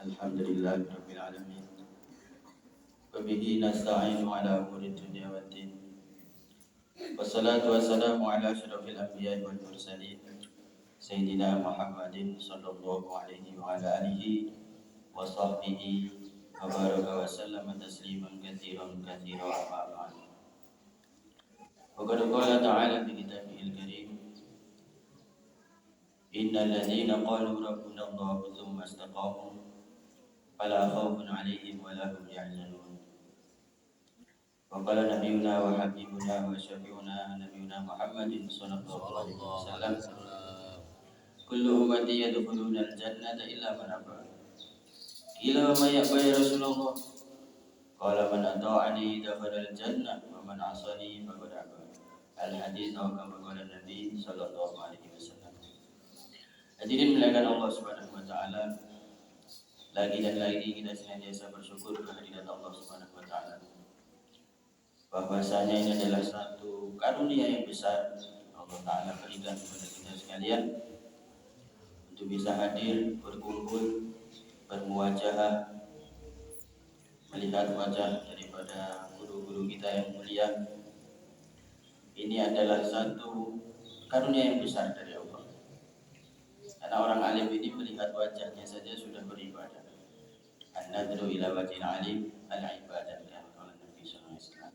Alhamdulillah Rabbil Alamin. Wabihi nasta'inu ala umuri dunia wa din. Wassalatu wassalamu ala asyrafil anbiya wal mursalin Sayyidina Muhammadin sallallahu alaihi wa ala alihi wa sahbihi wa baraka wa sallama tasliman katsiran katsiran amma ba'd. Wa qad qala ta'ala fi kitabihil karim, innal ladzina qalu rabbuna Allah tsumma istaqamu fala khaufun 'alaihim wa la hum yahzanun. Wa qala nabiyyuna wa habibuna wa syafi'una nabiyyuna Muhammadin sallallahu alaihi wasallam, kullu ummati yadkhuluna al-jannata illa man aba. Qila wa man ya'ba ya Rasulullah? Qala man ata'ani dakhala al-jannah wa man 'asani faqad aba. Al-hadits atau kama qala Nabi sallallahu alaihi wasallam. Hadirin mulakan Allah Subhanahu wa taala, lagi dan lagi kita senantiasa bersyukur kehadirat Allah Subhanahu wa taala. Bahwasanya ini adalah satu karunia yang besar Allah taala berikan kepada kita sekalian untuk bisa hadir, berkumpul, bermuwajahah, melihat wajah daripada guru-guru kita yang mulia. Ini adalah satu karunia yang besar dari Allah. Karena orang alim ini melihat wajahnya saja sudah beribadah. An-nadru ila wajhil alim al-ibadah, kata Nabi sallallahu alaihi wasallam.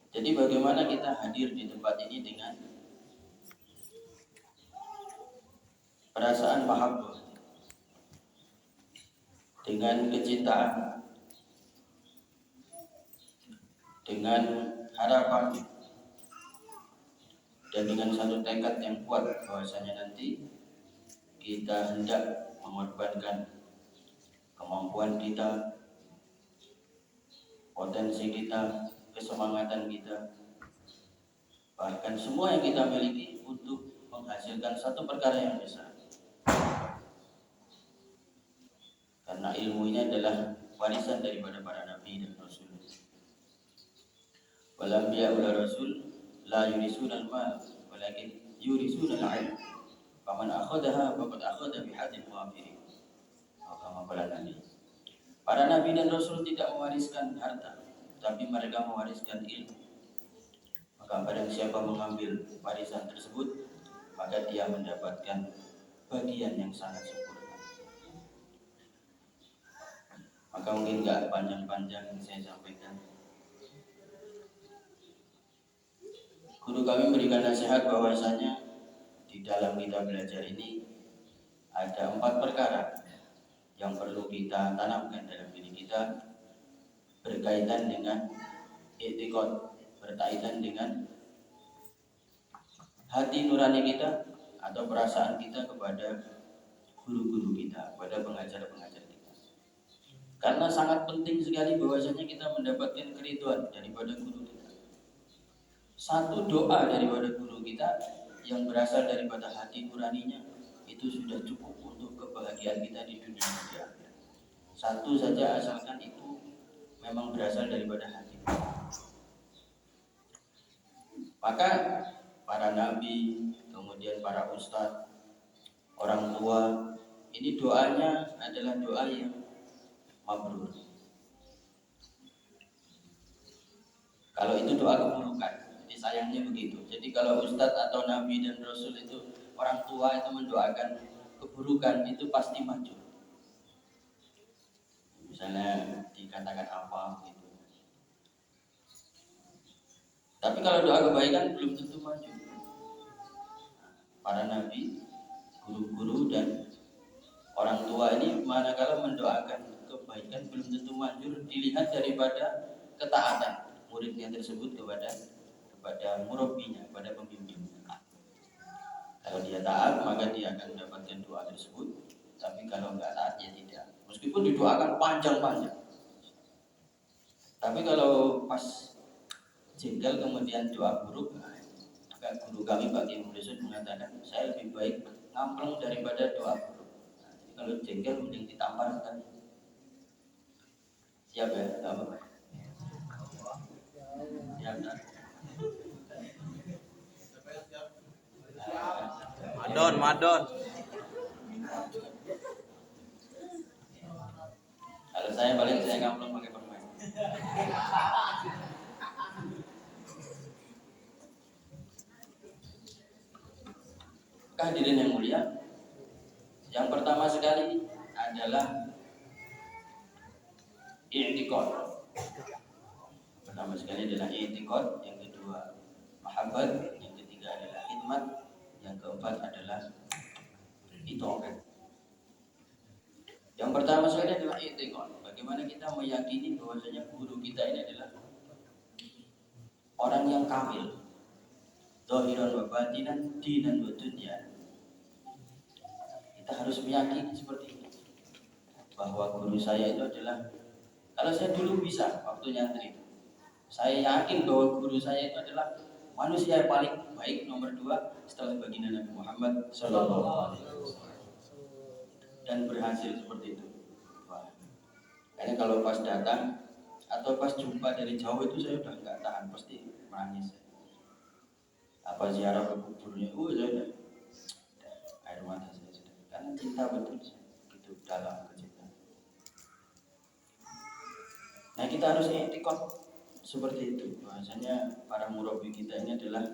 Jadi bagaimana kita hadir di tempat ini dengan perasaan mahabbah, dengan kecintaan, dengan harapan, dan dengan satu tekad yang kuat bahwasanya nanti kita hendak mengorbankan kemampuan kita, potensi kita, kesemangatan kita, bahkan semua yang kita miliki untuk menghasilkan satu perkara yang besar. Karena ilmu ini adalah warisan daripada para nabi dan rasul. Wal anbiya wal rasul la yurisuna al-mal walakin yurisuna al-ilm. Faman akhadaha faqad akhadha bihadin wafirin. Kama qala Nabi. Para nabi dan rasul tidak mewariskan harta, tapi mereka mewariskan ilmu. Maka barang siapa mengambil warisan tersebut, maka dia mendapatkan bagian yang sangat sempurna. Maka mungkin enggak panjang-panjang yang saya sampaikan. Guru kami memberikan nasihat bahwasanya di dalam kita belajar ini ada 4 perkara yang perlu kita tanamkan dalam diri kita, berkaitan dengan i'tiqad, berkaitan dengan hati nurani kita atau perasaan kita kepada guru-guru kita, kepada pengajar-pengajar kita. Karena sangat penting sekali bahwasanya kita mendapatkan keridhaan daripada guru kita. Satu doa daripada guru kita yang berasal daripada hati nuraninya itu sudah cukup untuk kebahagiaan kita di dunia dan di akhirat. Satu saja asalkan itu memang berasal daripada hati. Maka para nabi, kemudian para ustadz, orang tua, ini doanya adalah doa yang mabrur. Kalau itu doa keburukan, jadi sayangnya begitu. Jadi kalau ustadz atau nabi dan rasul itu, orang tua itu mendoakan keburukan, itu pasti maju. Misalnya dikatakan apa gitu. Tapi kalau doa kebaikan belum tentu maju. Para nabi, guru-guru dan orang tua ini manakala mendoakan kebaikan belum tentu manjur, dilihat daripada ketaatan muridnya tersebut kepada murabbinya, kepada pembimbingnya. Kalau dia taat maka dia akan mendapatkan doa tersebut. Tapi kalau enggak taat ya tidak. Meskipun didoakan panjang-panjang. Tapi kalau pas jengkel kemudian doa buruk, maka guru kami Pak Kiai Muhammad mengatakan saya lebih baik ngampleng daripada doa buruk. Jadi kalau jengkel mending ditampar tadi. Siap ya? Enggak apa-apa. Siap tak? Madon. saya paling saya ngamplung pakai permen. Hadirin yang mulia, yang pertama sekali adalah i'tiqad. Pertama sekali adalah i'tiqad, yang kedua mahabbat, yang ketiga adalah khidmat, yang keempat adalah itaat. Yang pertama sekali adalah i'tiqad. Bagaimana kita meyakini bahwasanya guru kita ini adalah orang yang kamil, zahiran wa batinan, dinan wa dunya. Kita harus meyakini seperti ini, bahwa guru saya itu adalah, kalau saya dulu bisa waktu nyantri, saya yakin bahwa guru saya itu adalah manusia yang paling baik nomor 2 setelah baginda Nabi Muhammad Sallallahu Alaihi Wasallam, dan berhasil seperti itu. Wah, kayaknya kalau pas datang atau pas jumpa dari jauh itu saya udah nggak tahan, pasti menangis. Apa ziarah ke kuburnya, saya udah air mata saya sudah, karena cinta betul itu dalam kecintaan. Nah, kita harus i'tiqad seperti itu, bahwasanya para murabi kita ini adalah,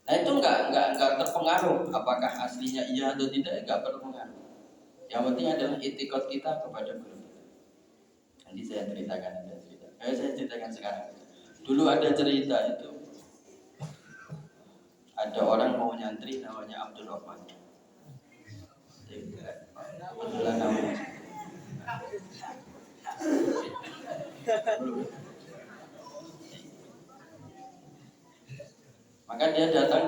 nah itu enggak terpengaruh apakah aslinya iya atau tidak, enggak terpengaruh. Yang penting adalah i'tiqad kita kepada guru kita. Nanti saya ceritakan sekarang. Dulu ada cerita itu, ada orang mau nyantri namanya Abdul Rahman. Betulan namanya. Maka dia datang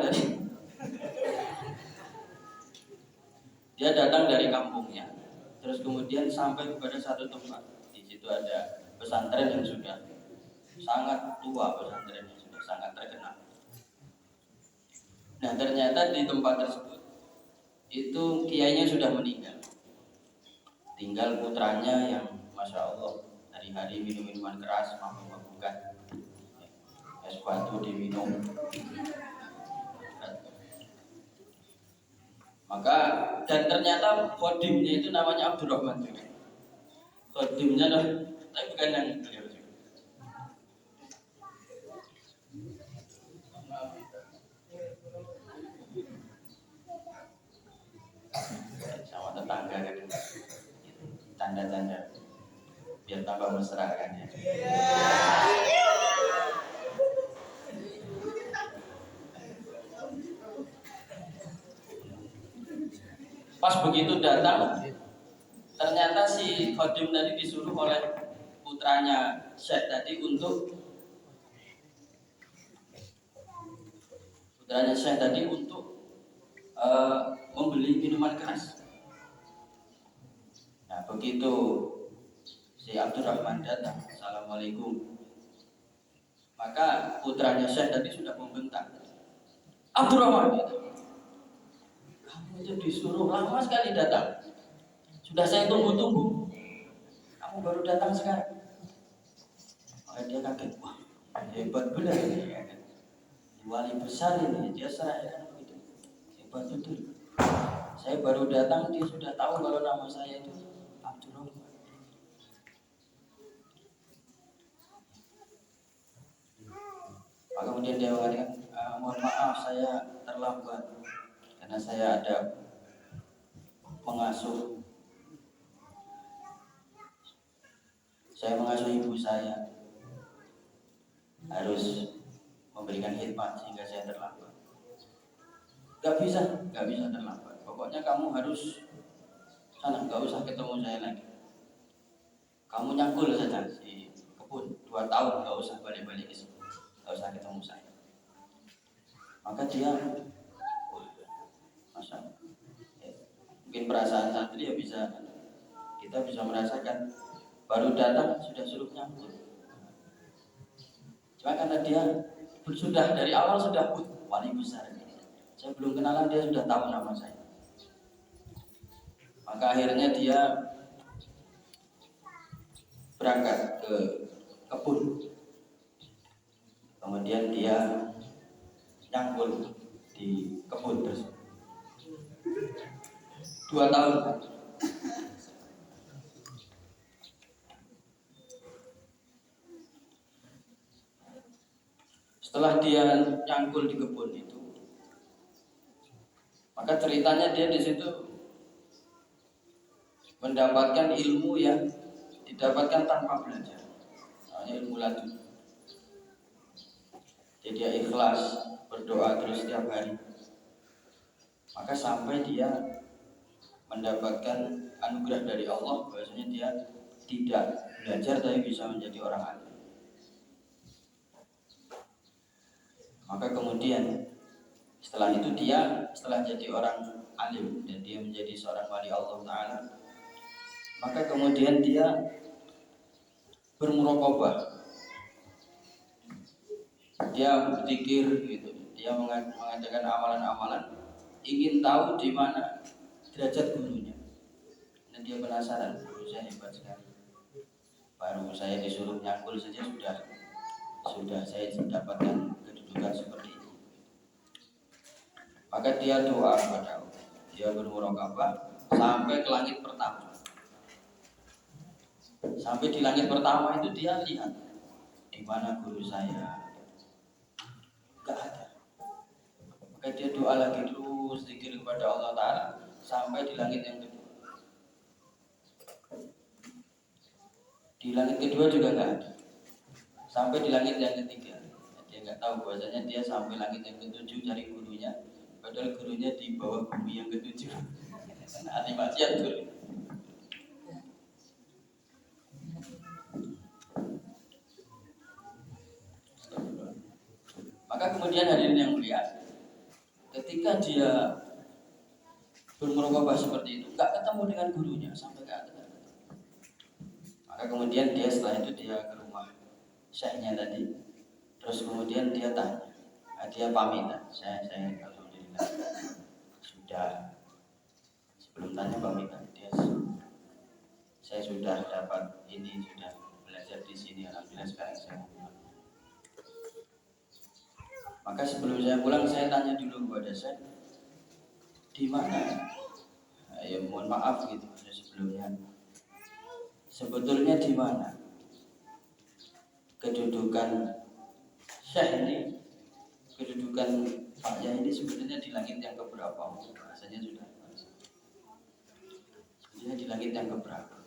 dari kampungnya, terus kemudian sampai kepada satu tempat. Di situ ada pesantren yang sudah sangat tua, pesantren yang sudah sangat terkenal. Nah, ternyata di tempat tersebut itu kiainya sudah meninggal. Tinggal putranya yang masya Allah hari-hari minum minuman keras, mabuk-mabukan, es batu diminum. Maka dan ternyata khodimnya itu namanya Abdurrahman juga. Khodimnya lah, tapi bukan yang beliau juga. Sama tetangga kan, tanda-tanda biar tambah mesra kan ya. Pas begitu datang, ternyata si khodim tadi disuruh oleh putranya Syekh tadi untuk membeli minuman keras. Nah, begitu si Abdurrahman datang, assalamualaikum, maka putranya Syekh tadi sudah membentak, Abdurrahman, kamu itu disuruh lama sekali datang, sudah saya tunggu-tunggu, kamu baru datang sekarang. Maka dia kaget, wah hebat benar ini, wali besar ini, dia serahkan begitu, hebat betul. Saya baru datang, dia sudah tahu kalau nama saya itu Abdurrahman. Maka kemudian dia mengatakan, mohon maaf saya terlambat karena saya ada mengasuh. Saya mengasuh ibu saya, harus memberikan khidmat sehingga saya terlambat. Gak bisa terlambat. Pokoknya kamu harus sana, gak usah ketemu saya lagi. Kamu nyangkul saja di kebun 2 tahun, gak usah balik-balik ke sini, gak usah ketemu saya. Maka dia, masya Allah, mungkin perasaan santri ya kita bisa merasakan, baru datang sudah suruh nyangkul. Cuma karena dia sudah dari awal sudah wali besar ini, saya belum kenalan dia sudah tahu nama saya. Maka akhirnya dia berangkat ke kebun, kemudian dia nyangkul di kebun tersebut 2 tahun. dia nyangkul di kebun itu, maka ceritanya dia di situ mendapatkan ilmu yang didapatkan tanpa belajar, hanya ilmu laduni. Jadi dia ikhlas berdoa terus setiap hari, maka sampai dia mendapatkan anugerah dari Allah bahwasanya dia tidak belajar tapi bisa menjadi orang alim. Maka kemudian setelah itu setelah jadi orang alim dan dia menjadi seorang wali Allah Ta'ala, maka kemudian dia bermuraqabah, dia berzikir gitu, dia mengadakan amalan-amalan, ingin tahu di mana derajat gurunya. Dan dia penasaran, guru saya hebat sekali. Baru saya disuruh nyangkul saja sudah saya mendapatkan kedudukan seperti itu. Maka dia doa kepada Allah, dia bermuraqabah sampai ke langit pertama. Sampai di langit pertama itu dia lihat di mana guru saya, gak ada. Maka dia doa lagi terus zikir kepada Allah Ta'ala sampai di langit yang kedua. Di langit kedua juga nggak ada. Sampai di langit yang ketiga, dia nggak tahu bahwasanya dia sampai langit yang ketujuh cari gurunya, padahal gurunya di bawah bumi yang ketujuh. Ahli maksiat guru. Maka kemudian hadirin yang mulia, ketika dia bermuraqabah seperti itu, nggak ketemu dengan gurunya sampai ke atas. Maka kemudian dia setelah itu dia ke rumah syekhnya tadi, terus kemudian dia tanya, dia pamitan, saya alhamdulillah sudah, sebelum tanya pamitan, saya sudah dapat ini, sudah belajar di sini, alhamdulillah sekarang saya pulang. Maka sebelum saya pulang saya tanya dulu kepada saya, di mana? Ya mohon maaf gitu sebelumnya. Sebetulnya di mana kedudukan Syekh ini, kedudukan Pak Yai ini sebetulnya di langit yang keberapa? Rasanya sudah sebetulnya di langit yang keberapa?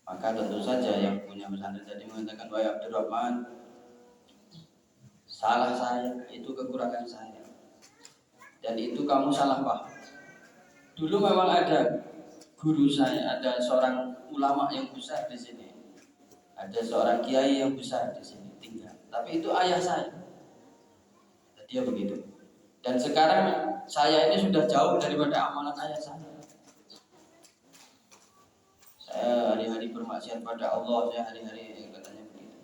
Maka tentu saja yang punya pesantren tadi mengatakan, wahai Abdurrahman, salah saya, itu kekurangan saya, dan itu kamu salah paham. Dulu memang ada guru saya, ada seorang ulama yang besar di sini, ada seorang kiai yang besar di sini tinggal, tapi itu ayah saya. Dia begitu. Dan sekarang saya ini sudah jauh daripada amalan ayah saya. Saya hari-hari bermaksiat pada Allah, saya hari-hari katanya begitu.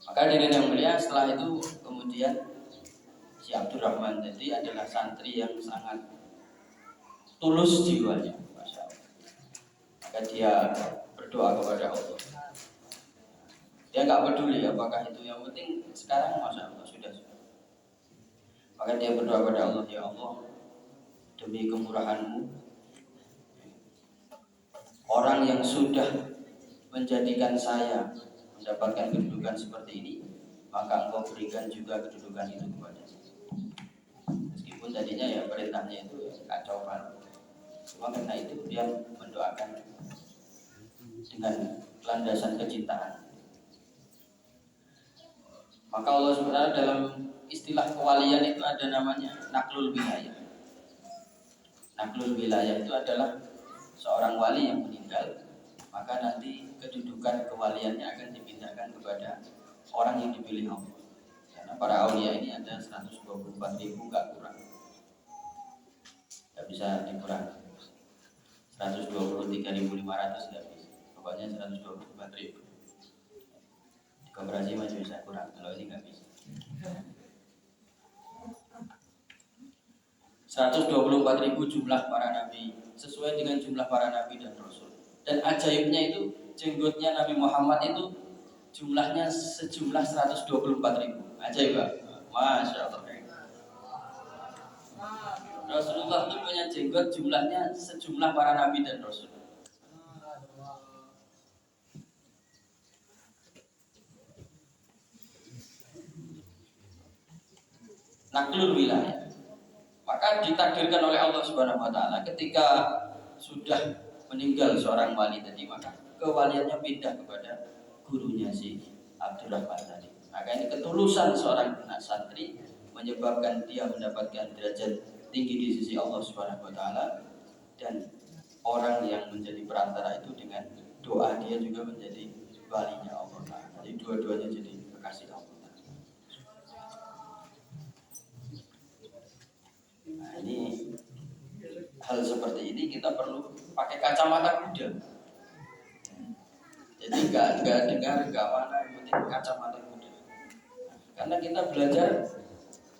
Maka diri yang mulia, setelah itu kemudian si Abdurrahman tadi adalah santri yang sangat tulus jiwanya, Masya Allah. Maka dia berdoa kepada Allah. Dia nggak peduli apakah itu, yang penting sekarang Masya Allah sudah. Maka dia berdoa kepada Allah, ya Allah, demi kemurahan-Mu, orang yang sudah menjadikan saya mendapatkan kedudukan seperti ini, maka Engkau berikan juga kedudukan itu kepada saya. Meskipun tadinya ya perintahnya itu kacau balau, cuma karena itu dia mendoakan dengan landasan kecintaan. Maka Allah SWT dalam istilah kewalian itu ada namanya naklul wilayah. Naklul wilayah itu adalah seorang wali yang meninggal, maka nanti kedudukan kewaliannya akan dipindahkan kepada orang yang dipilih Allah. Karena para aulia ini ada 124.000, nggak kurang, nggak bisa dikurang. 123.500 nggak bisa, pokoknya 124.000. Di koperasi masih bisa kurang, kalau ini nggak bisa. 124.000 jumlah para nabi, sesuai dengan jumlah para nabi dan rasul. Dan ajaibnya itu, jenggotnya Nabi Muhammad itu jumlahnya sejumlah 124.000. Ajaib, Pak. Masya Allah. Rasulullah itu punya jenggot jumlahnya sejumlah para nabi dan rasul. naklul wilayah. Maka ditakdirkan oleh Allah Subhanahu wa taala ketika sudah meninggal seorang wali tadi, maka kewaliannya pindah kepada gurunya si Abdurrahman tadi. Maka ini ketulusan seorang anak santri menyebabkan dia mendapatkan derajat tinggi di sisi Allah Subhanahu wa taala, dan orang yang menjadi perantara itu dengan doa dia juga menjadi walinya Allah Ta'ala. Jadi dua-duanya jadi kekasih Allah Ta'ala. Nah, ini hal seperti ini kita perlu pakai kacamata kuda. Jadi nggak dengar, nggak mana, yang penting kacamata kuda. Karena kita belajar,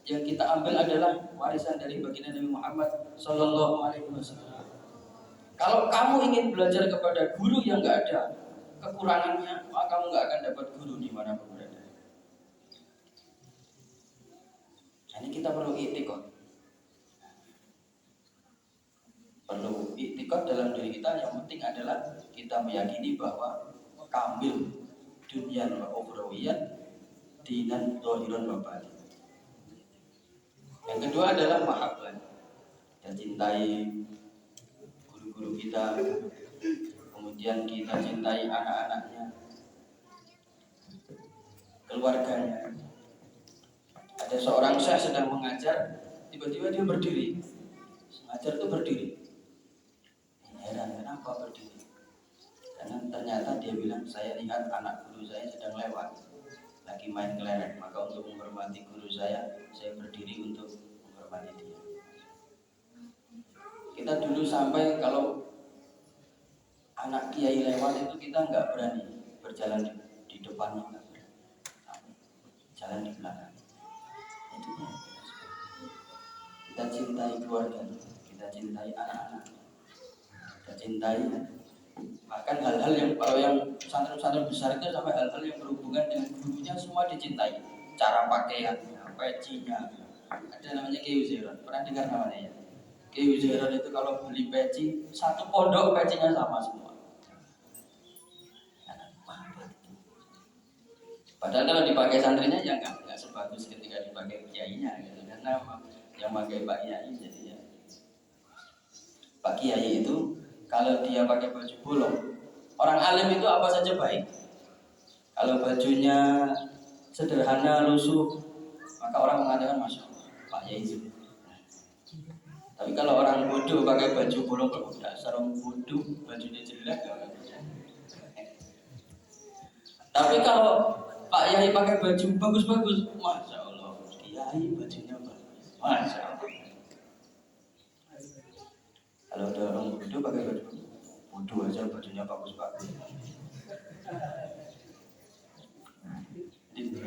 yang kita ambil adalah warisan dari baginda Nabi Muhammad Sallallahu Alaihi Wasallam. Kalau kamu ingin belajar kepada guru yang nggak ada kekurangannya, maka kamu nggak akan dapat guru di mana pun berada. Ini kita perlu i'tikad. Perlu i'tikad dalam diri kita. Yang penting adalah kita meyakini bahwa kamil dunia wa ukhrawiyah, dinan zahiran wa batin. Yang kedua adalah mahabbah. Kita cintai guru kita, kemudian kita cintai anak-anaknya, keluarganya. Ada seorang syekh sedang mengajar, tiba-tiba dia berdiri. Mengajar itu berdiri. Heran, kenapa berdiri? Karena ternyata dia bilang, saya lihat anak guru saya sedang lewat, lagi main kelereng. Maka untuk menghormati guru saya berdiri untuk menghormati dia. Kita dulu sampai kalau anak kiai lewat itu kita nggak berani berjalan di depannya, nggak berani, jalan di belakang. Itu kita cintai keluarga, kita cintai anak-anak, kita cintai bahkan hal-hal yang, kalau yang pesantren-pesantren besar itu sampai hal-hal yang berhubungan dengan gurunya semua dicintai. Cara pakaiannya, pecinya, ada namanya Kiai Uzairon, pernah dengar namanya ya? Kiai Uzairon itu kalau beli peci, satu pondok pecinya sama semua. Padahal kalau dipakai santrinya ya nggak sebagus ketika dipakai kiainya gitu. Karena yang pakai Pak Kiai, jadi ya Pak Kiai itu kalau dia pakai baju bolong, orang alim itu apa saja baik. Kalau bajunya sederhana, lusuh, maka orang mengatakan Masya Allah, Pak Kiai itu. Tapi kalau orang bodoh pakai baju bolong, kalau dasar orang bodoh, bajunya jelek. Tapi kalau Pak Yai pakai baju bagus-bagus, Masya Allah, Kiai bajunya bagus, Masya Allah. Kalau ada orang bodoh pakai baju bodoh aja, bajunya bagus-bagus. Ini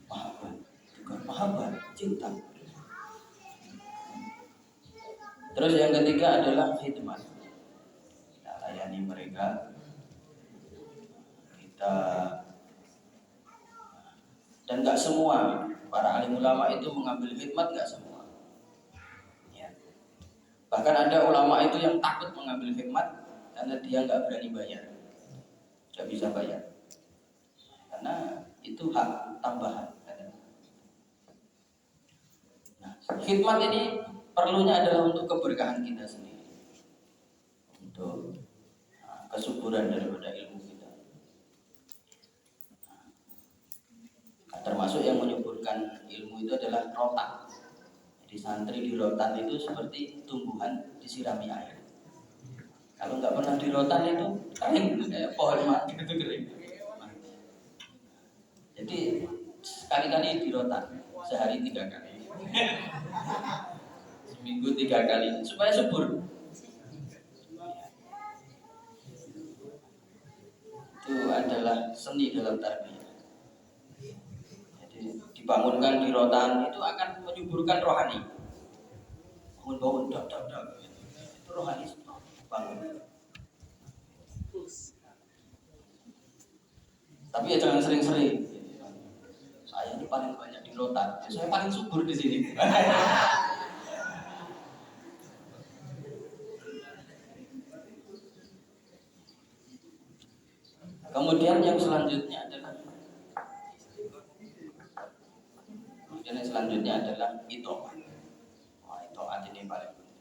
mahabbah, bukan mahabbah, cinta. Terus yang ketiga adalah khidmat. Kita layani mereka, kita, dan nggak semua para alim ulama itu mengambil khidmat, nggak semua. Ya. Bahkan ada ulama itu yang takut mengambil khidmat karena dia nggak berani bayar, nggak bisa bayar, karena itu hak tambahan. Nah, khidmat ini perlunya adalah untuk keberkahan kita sendiri, untuk kesuburan daripada ilmu kita. Termasuk yang menyuburkan ilmu itu adalah rotan. Jadi santri di rotan itu seperti tumbuhan disirami air. Kalau nggak pernah di rotan itu kering, kayak pohon mati itu kering. Jadi sekali-kali di rotan, sehari 3 kali. Seminggu 3 kali supaya subur. Itu adalah seni dalam tarbiyah. Jadi dibangunkan di rotan itu akan menyuburkan rohani. Bangun-bangun dak itu rohani bangun. Tapi ya jangan sering-sering. Saya ini paling banyak di rotan, saya paling subur di sini. Kemudian yang selanjutnya adalah, kemudian Kemudian yang selanjutnya adalah itoat. Wah, itoat ini paling penting.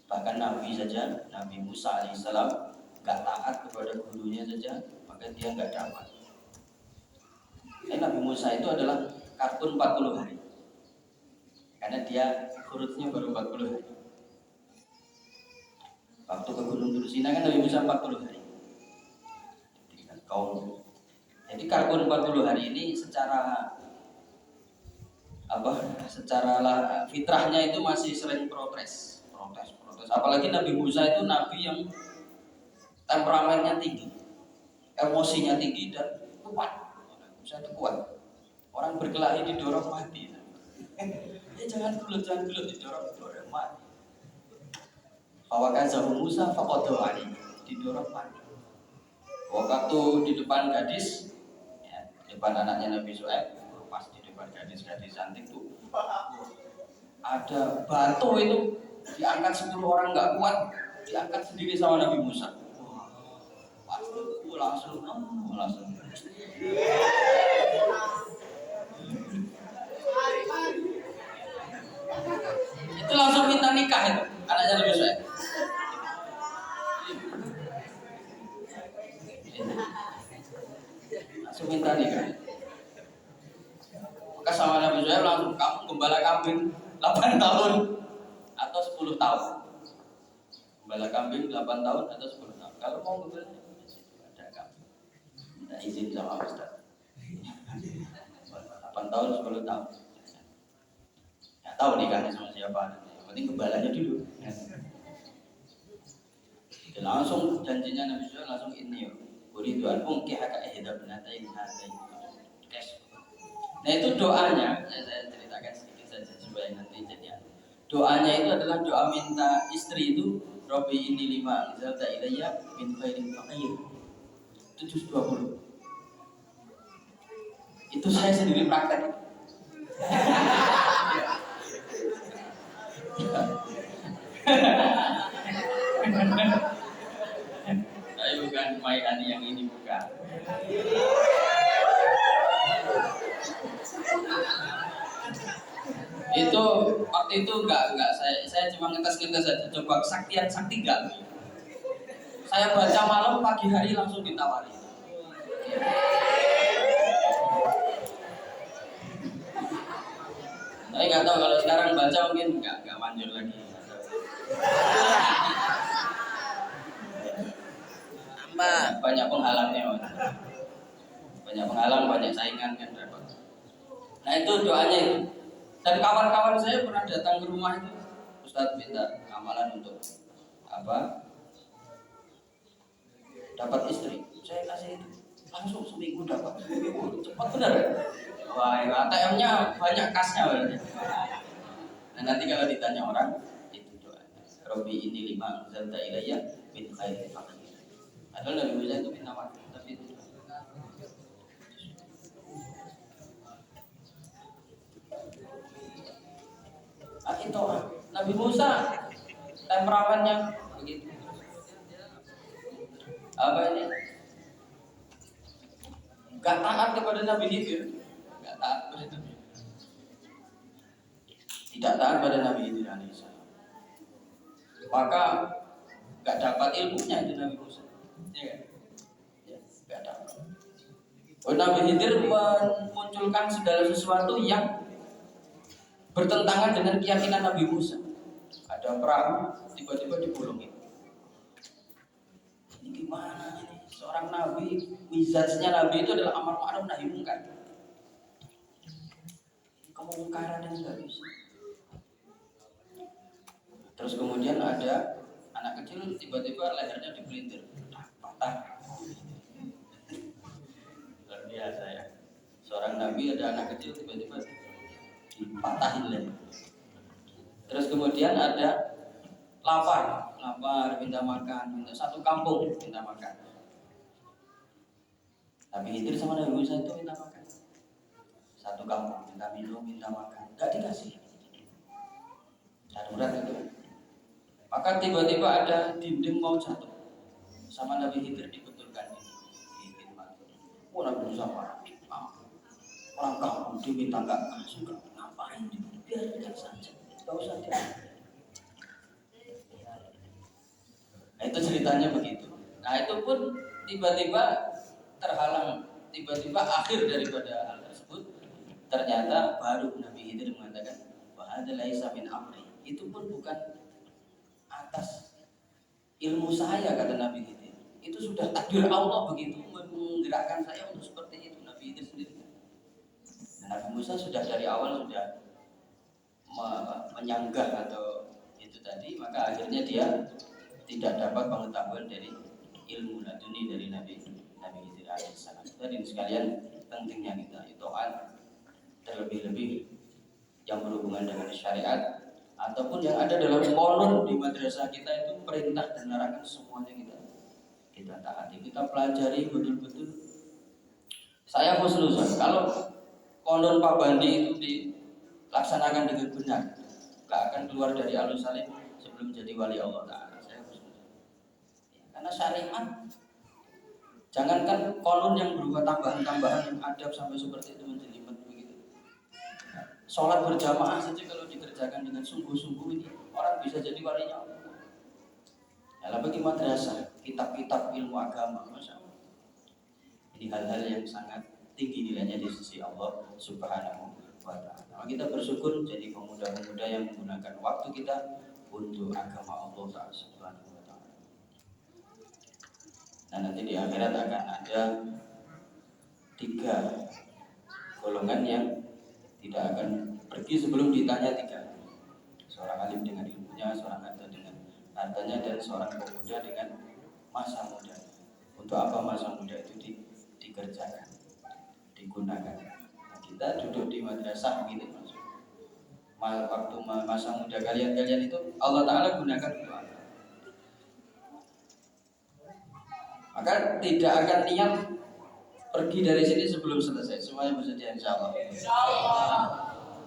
Bahkan Nabi saja, Nabi Musa alaihissalam gak taat kepada gurunya saja, maka dia gak dapat. Nabi Musa itu adalah kartun 40 hari. Karena dia hurufnya baru 40 hari. Waktu ke Gunung Tursina kan Nabi Musa 40 hari. Dengan kaum. Jadi kartun 40 hari ini secara fitrahnya itu masih sering protes. Apalagi Nabi Musa itu nabi yang temperamennya tinggi, emosinya tinggi dan kuat. Musa itu kuat. Orang berkelahi didorong mati. Jangan gelut didorong mati. Fawakan Zahu Musa fakodo ali, didorong mati. Waktu di depan gadis, ya, di depan anaknya Nabi Shu'aib, pas di depan gadis cantik tuh, ada batu itu diangkat 10 orang nggak kuat, diangkat sendiri sama Nabi Musa. Langsung. Itu langsung minta nikah itu anaknya Nabi Shu'aib. Langsung minta nikah. Maka sama Nabi Shu'aib langsung, kamu gembala kambing 8 tahun atau 10 tahun. Gembala kambing 8 tahun atau 10 tahun. Kalau mau gembala ada kambing, minta izin sama Ustaz. 8 tahun 10 tahun. Nggak tahu nikahnya sama siapa. Yang penting gembalanya dulu. Langsung janjinya Nabi Shu'aib langsung ini. Uridu an unkihaka ihda banatain hadain. Nah itu doanya, saya ceritakan sedikit saja supaya nanti jadi. Doanya itu adalah doa minta istri itu Rabbi inni lima anzalta ilayya min khairin faqir. Itu juz 20. Itu saya sendiri praktek. Saya bukan mainan yang ini, bukan. Itu waktu itu enggak saya cuma ngetes saja, coba kesaktian sakti enggak. Saya baca malam, pagi hari langsung ditawari. Saya nggak tahu kalau sekarang baca mungkin nggak manjur lagi. Banyak penghalangnya, banyak saingan kan repot. Nah itu doanya itu. Dan kawan-kawan saya pernah datang ke rumah itu, Ustadz minta amalan untuk dapat istri. Saya kasih itu, langsung seminggu dapat. Cepat benar. Wah, ATM-nya banyak kasnya berarti. Nah nanti kalau ditanya orang, itu doa. Rabbi inni lima anzalta ilayya min khairin faqir. Padahal Nabi Musa itu minta maaf, tapi itu itu Nabi Musa temperamennya begitu. Apa ini? Gak taat kepada Nabi Khidir. Gak taat kepada Nabi. Tidak taat pada Nabi Khidir alaihissalam. Maka gak dapat ilmunya itu Nabi Musa. Ya, gak dapat. Nabi Khidir memunculkan segala sesuatu yang bertentangan dengan keyakinan Nabi Musa. Ada perahu tiba-tiba dibolongin. Ini gimana ini? Seorang nabi, mizajnya nabi itu adalah amar ma'ruf nahi munkar. Kemungkaran yang nggak bisa. Terus kemudian ada anak kecil tiba-tiba lehernya dipelintir, patah. Luar biasa ya. Seorang nabi ada anak kecil tiba-tiba dipatahin leher. Terus kemudian ada lapar minta makan, minta satu kampung minta makan. Nabi Khidir sama Nabi Musa itu minta makan. Satu kampung minta minum, minta makan, nggak dikasih. Darurat itu. Maka tiba-tiba ada dinding mau jatuh, sama Nabi Khidir dibetulkan ini. Nabi Musa marah. Orang kampung diminta nggak kasih, ngapain usah dia. Nah, itu ceritanya begitu. Nah itu pun tiba-tiba terhalang, tiba-tiba akhir daripada hal tersebut ternyata baru Nabi Khidir mengatakan wahada laisa min amri. Itu pun bukan atas ilmu saya, kata Nabi Khidir. Itu sudah takdir Allah begitu menggerakkan saya untuk seperti itu. Nabi Khidir sendiri. Dan Nabi Musa sudah dari awal sudah menyanggah atau itu tadi, maka akhirnya dia tidak dapat pengetahuan dari ilmu laduni dari Nabi Khidir alaihissalam. Jadi sekalian pentingnya kita itaat, terlebih-lebih yang berhubungan dengan syariat ataupun yang ada dalam konon di madrasah kita itu perintah dan larangan semuanya kita taati, kita pelajari betul-betul. Saya husnuzon kalau konon Pak Bandi itu dilaksanakan dengan benar, gak akan keluar dari alus salim sebelum jadi wali Allah Ta'ala. Karena syariat, jangankan konon yang berupa tambahan-tambahan yang adab sampai seperti itu menjelimet begitu. Sholat berjamaah saja kalau dikerjakan dengan sungguh-sungguh ini orang bisa jadi walinya Allah. Ya, bagi madrasah, kitab-kitab ilmu agama, masya Allah. Ini hal-hal yang sangat tinggi nilainya di sisi Allah Subhanahu wa Ta'ala. Kita bersyukur jadi pemuda-pemuda yang menggunakan waktu kita untuk agama Allah Subhanahu wa Ta'ala. Nah, nanti di akhirat akan ada 3 golongan yang tidak akan pergi sebelum ditanya 3. Seorang alim dengan ilmunya, seorang harta dengan hartanya, dan seorang pemuda dengan masa muda. Untuk apa masa muda itu dikerjakan, digunakan. Nah, kita duduk di madrasah begini, waktu masa muda kalian itu Allah Ta'ala gunakan untuk apa? Maka tidak akan niat pergi dari sini sebelum selesai. Semuanya bersedia insya Allah.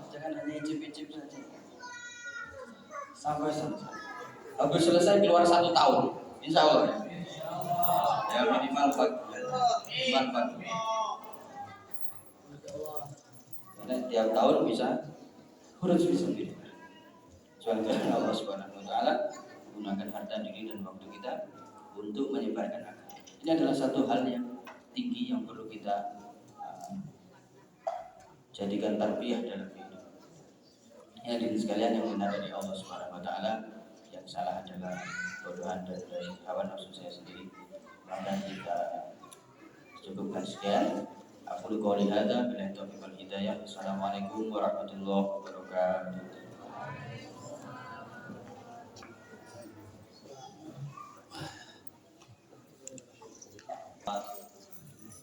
Jangan hanya icip-icip saja sampai selesai. Habis selesai keluar 1 tahun, insya Allah. Ya minimal 4 bulan. Karena tiap tahun bisa huruf sendiri. Jalan-jalan Allah Subhanahu Wa Taala, gunakan harta diri dan waktu kita untuk menyebarkan agama. Ini adalah satu hal yang tinggi yang perlu kita jadikan tarbiyah dalam hidup. Ya, hadirin sekalian yang benar dari Allah Subhanahu Wa Taala, yang salah adalah bodohan dan dari hawa nafsu saya sendiri. Maka kita cukupkan sekian. Aku qouli hadza billahi taufiq wal hidayah. Assalamualaikum warahmatullahi wabarakatuh.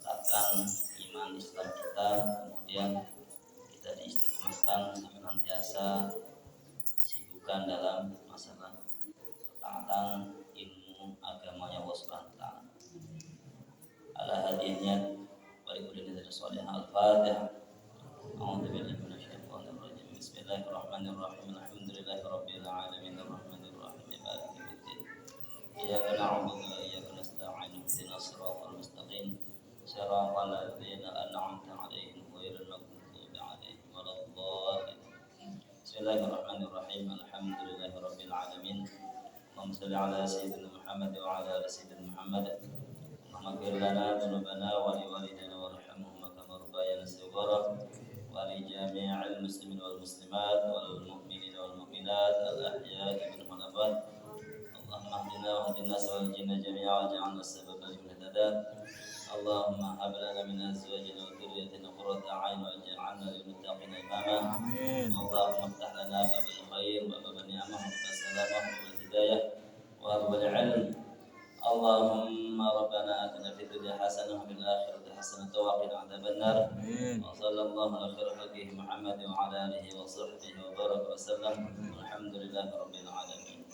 Tetapkan iman Islam kita, kemudian kita diistiqomahkan senantiasa sibukkan dalam masalah ketaatan ilmu agamanya Allah Subhanahu wa Ta'ala. Ala hadiyahnya walikullin dari salihah al-fatihah. A'udzu billahi minasyaitonir rajim. Bismillahirrahmanirrahim. Alhamdulillahi rabbil alamin arrahmanir rahim maliki yaumiddin. Iyyaka na'budu wa iyyaka nasta'in. Ihdinas siratal mustaqim. Siratal ladzina an'amta 'alaihim ghairil maghdubi 'alaihim waladdallin. Bismillahirrahmanirrahim. Alhamdulillahi rabbil alamin. Allahumma shalli 'ala sayyidina Muhammad wa 'ala ali sayyidina Muhammad. Allahumma ighfir lana dhunubana wa li walidayna warhamhum kama rabbayana shighara wa li jami'il muslimin wal muslimat wal mu'minina wal mu'minat al ahya'i minhum wal amwat. Allahumma hdina wa hdina sawal jinna jami'a waj'alna sababan liman ihtada. Allahumma hab lana min azwajina wa dhurriyyatina qurrata a'yun waj'alna lil muttaqina imama. Amin. Allahumma iftah lana babal khair wa babal ni'mah wa babal salamah wa babal hidayah wa babal ilm. Allahumma rabbana atina fid dunya hasanah wa fil akhirati hasanah wa qina adzaban nar. Wa sallallahu ala khairi khalqihi Muhammad wa ala alihi wa sahbihi wa baraka wa sallam. Alhamdulillahi rabbil alamin.